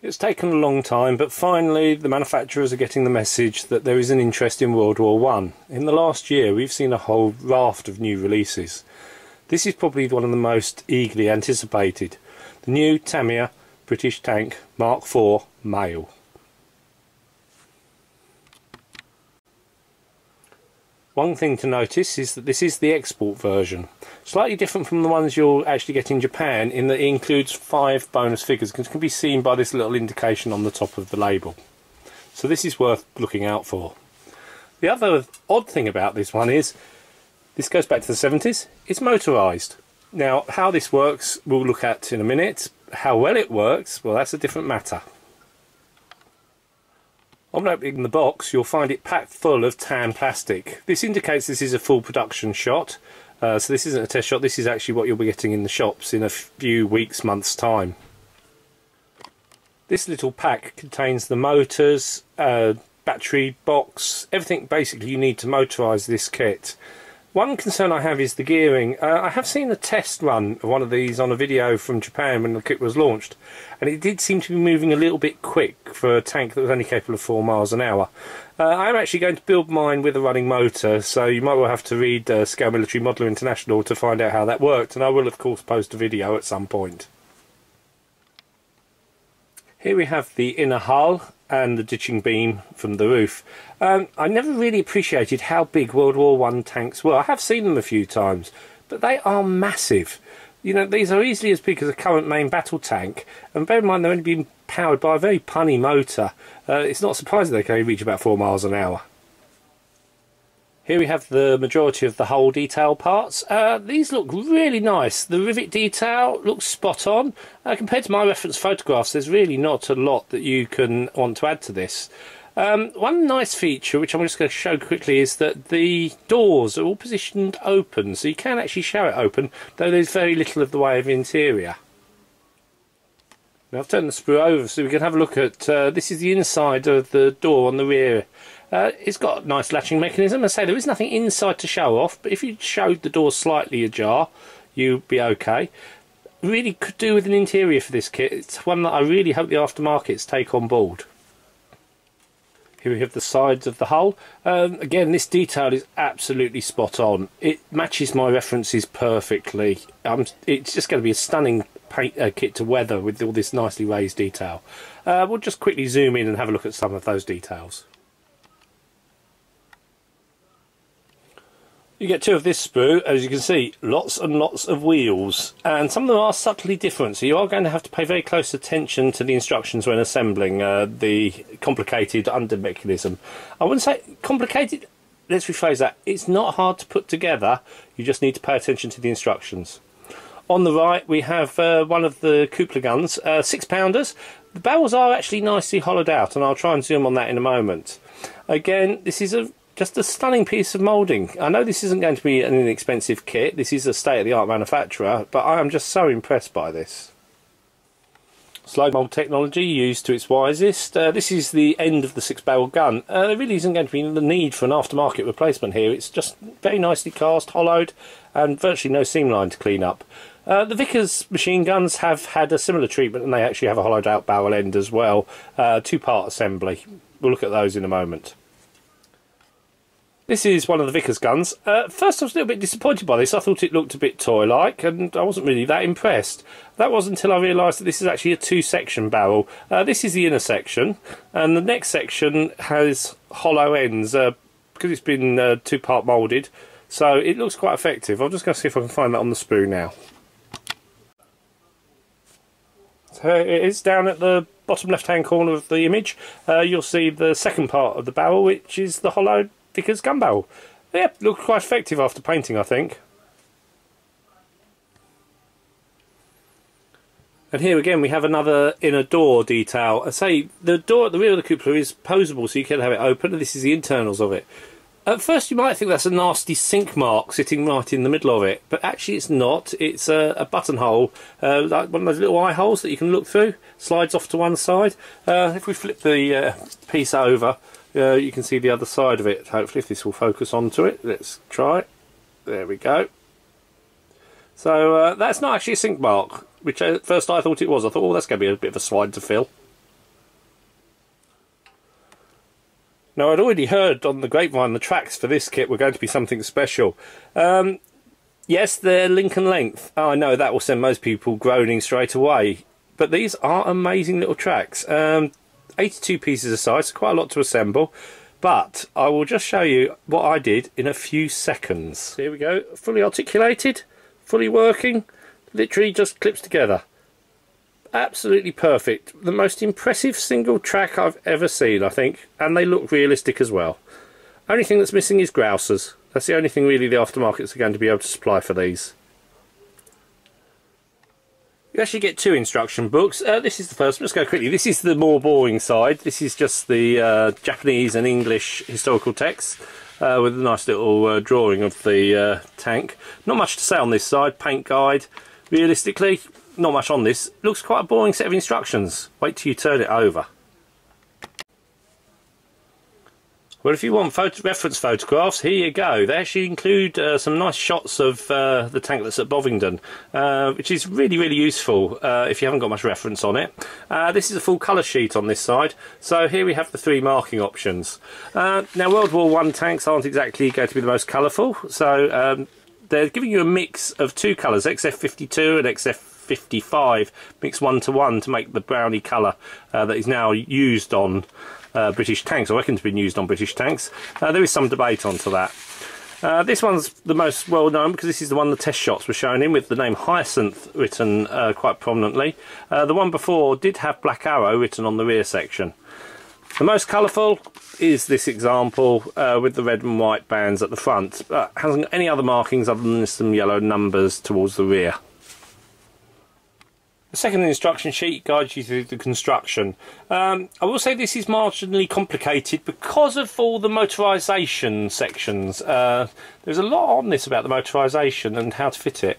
It's taken a long time, but finally the manufacturers are getting the message that there is an interest in World War One. In the last year we've seen a whole raft of new releases. This is probably one of the most eagerly anticipated. The new Tamiya British Tank Mark IV Male. One thing to notice is that this is the export version. Slightly different from the ones you'll actually get in Japan in that it includes 5 bonus figures, which can be seen by this little indication on the top of the label. So this is worth looking out for. The other odd thing about this one is, this goes back to the 70s, it's motorised. Now how this works we'll look at in a minute. How well it works, well, that's a different matter. On opening the box you'll find it packed full of tan plastic. This indicates this is a full production shot, so this isn't a test shot, this is actually what you'll be getting in the shops in a few weeks, months time. This little pack contains the motors, battery box, everything basically you need to motorise this kit. One concern I have is the gearing. I have seen a test run of one of these on a video from Japan when the kit was launched, and it did seem to be moving a little bit quick for a tank that was only capable of 4 miles an hour. I'm actually going to build mine with a running motor, so you might well have to read Scale Military Modeler International to find out how that worked, and I will of course post a video at some point. Here we have the inner hull and the ditching beam from the roof. I never really appreciated how big World War I tanks were. I have seen them a few times, but they are massive. You know, these are easily as big as a current main battle tank, and bear in mind they're only being powered by a very punny motor. It's not surprising they can only reach about 4 miles an hour. Here we have the majority of the hull detail parts. These look really nice. The rivet detail looks spot on. Compared to my reference photographs, there's really not a lot that you can want to add to this. One nice feature, which I'm just going to show quickly, is that the doors are all positioned open, so you can actually show it open, though there's very little of the way of interior. Now I've turned the sprue over so we can have a look at, this is the inside of the door on the rear. It's got a nice latching mechanism. As I say, there is nothing inside to show off, but if you showed the door slightly ajar, you'd be okay. Really could do with an interior for this kit. It's one that I really hope the aftermarkets take on board. Here we have the sides of the hull. Again, this detail is absolutely spot on. It matches my references perfectly. It's just going to be a stunning kit to weather with all this nicely raised detail. We'll just quickly zoom in and have a look at some of those details. You get 2 of this sprue, as you can see, lots and lots of wheels, and some of them are subtly different, so you are going to have to pay very close attention to the instructions when assembling the complicated under mechanism. I wouldn't say complicated, let's rephrase that, it's not hard to put together, you just need to pay attention to the instructions. On the right we have one of the cupola guns, 6-pounders. The barrels are actually nicely hollowed out, and I'll try and zoom on that in a moment. Again, this is just a stunning piece of moulding. I know this isn't going to be an inexpensive kit, this is a state-of-the-art manufacturer, but I am just so impressed by this. Slow mould technology used to its wisest. This is the end of the 6-barrel gun. There really isn't going to be the need for an aftermarket replacement here. It's just very nicely cast, hollowed, and virtually no seam line to clean up. The Vickers machine guns have had a similar treatment, and they actually have a hollowed out barrel end as well. 2-part assembly. We'll look at those in a moment. This is one of the Vickers guns. First I was a little bit disappointed by this. I thought it looked a bit toy-like, and I wasn't really that impressed. That wasn't until I realised that this is actually a 2-section barrel. This is the inner section, and the next section has hollow ends because it's been 2-part moulded, so it looks quite effective. I'm just going to see if I can find that on the sprue now. So it is down at the bottom left-hand corner of the image. You'll see the second part of the barrel, which is the hollowed Vickers gun barrel. Yeah, looked quite effective after painting, I think. And here again we have another inner door detail. I say the door at the rear of the cupola is posable, so you can have it open, and this is the internals of it. At first you might think that's a nasty sink mark sitting right in the middle of it, but actually it's not. It's a buttonhole, like one of those little eye holes that you can look through. Slides off to one side. If we flip the piece over, you can see the other side of it. Hopefully if this will focus onto it. Let's try it. There we go. So that's not actually a sink mark, which at first I thought it was. I thought, oh, that's going to be a bit of a slide to fill. Now, I'd already heard on the grapevine the tracks for this kit were going to be something special. Yes, they're Lincoln length. Oh, I know that will send most people groaning straight away. But these are amazing little tracks. 82 pieces of size, so quite a lot to assemble. But I will just show you what I did in a few seconds. Here we go, fully articulated, fully working, literally just clips together. Absolutely perfect. The most impressive single track I've ever seen, I think, and they look realistic as well. Only thing that's missing is grousers. That's the only thing really the aftermarkets are going to be able to supply for these. You actually get two instruction books. This is the first one. Let's go quickly. This is the more boring side. This is just the Japanese and English historical text with a nice little drawing of the tank. Not much to say on this side. Paint guide. Realistically, not much on this. Looks quite a boring set of instructions. Wait till you turn it over. Well, if you want reference photographs, here you go. They actually include some nice shots of the tank that's at Bovingdon, which is really, really useful if you haven't got much reference on it. This is a full colour sheet on this side, so here we have the three marking options. Now, World War I tanks aren't exactly going to be the most colourful, so they're giving you a mix of two colours, XF52 and XF55, mixed 1-to-1 to make the browny colour that is now used on British tanks, or reckon to be used on British tanks. There is some debate onto that. This one's the most well known because this is the one the test shots were shown in, with the name Hyacinth written quite prominently. The one before did have Black Arrow written on the rear section. The most colourful is this example with the red and white bands at the front, but hasn't got any other markings other than some yellow numbers towards the rear. The second instruction sheet guides you through the construction. I will say this is marginally complicated because of all the motorisation sections. There's a lot on this about the motorisation and how to fit it.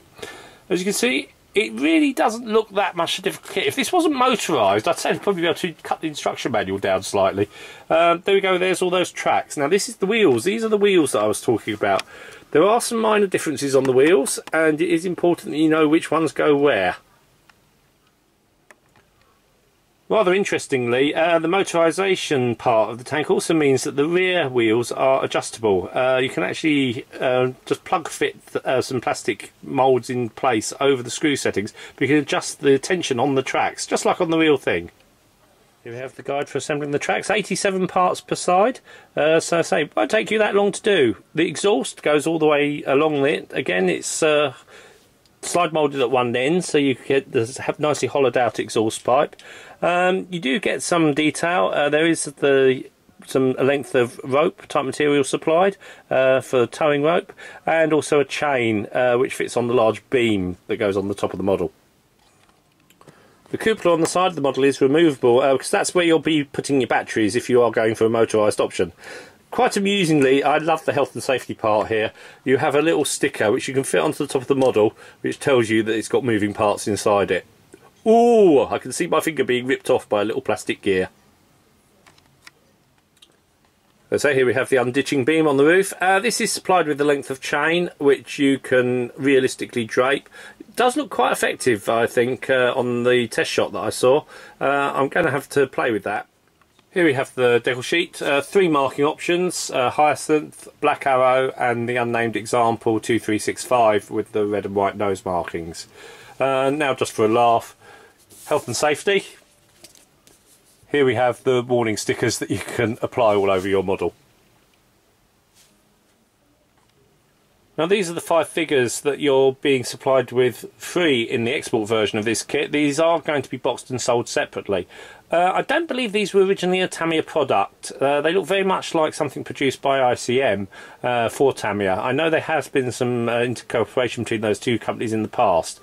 As you can see, it really doesn't look that much a difficult kit. If this wasn't motorised, I'd say I'd probably be able to cut the instruction manual down slightly. There we go, there's all those tracks. Now this is the wheels. These are the wheels that I was talking about. There are some minor differences on the wheels, and it is important that you know which ones go where. Rather interestingly, the motorisation part of the tank also means that the rear wheels are adjustable. You can actually just plug fit some plastic moulds in place over the screw settings, but you can adjust the tension on the tracks, just like on the real thing. Here we have the guide for assembling the tracks, 87 parts per side, so I say it won't take you that long to do. The exhaust goes all the way along it. Again, it's slide moulded at one end, so you get have nicely hollowed out exhaust pipe. You do get some detail. There is a length of rope type material supplied for towing rope, and also a chain which fits on the large beam that goes on the top of the model. The cupola on the side of the model is removable because that's where you'll be putting your batteries if you are going for a motorised option. Quite amusingly, I love the health and safety part here. You have a little sticker which you can fit onto the top of the model, which tells you that it's got moving parts inside it. Ooh, I can see my finger being ripped off by a little plastic gear. So here we have the unditching beam on the roof. This is supplied with the length of chain, which you can realistically drape. It does look quite effective, I think, on the test shot that I saw. I'm going to have to play with that. Here we have the decal sheet, three marking options, Hyacinth, Black Arrow and the unnamed example 2365 with the red and white nose markings. Now just for a laugh, health and safety. Here we have the warning stickers that you can apply all over your model. Now these are the 5 figures that you're being supplied with free in the export version of this kit. These are going to be boxed and sold separately. I don't believe these were originally a Tamiya product. They look very much like something produced by ICM for Tamiya. I know there has been some inter-cooperation between those two companies in the past.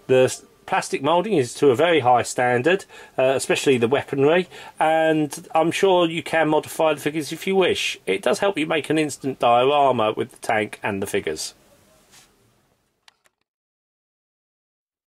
The plastic moulding is to a very high standard, especially the weaponry, and I'm sure you can modify the figures if you wish. It does help you make an instant diorama with the tank and the figures.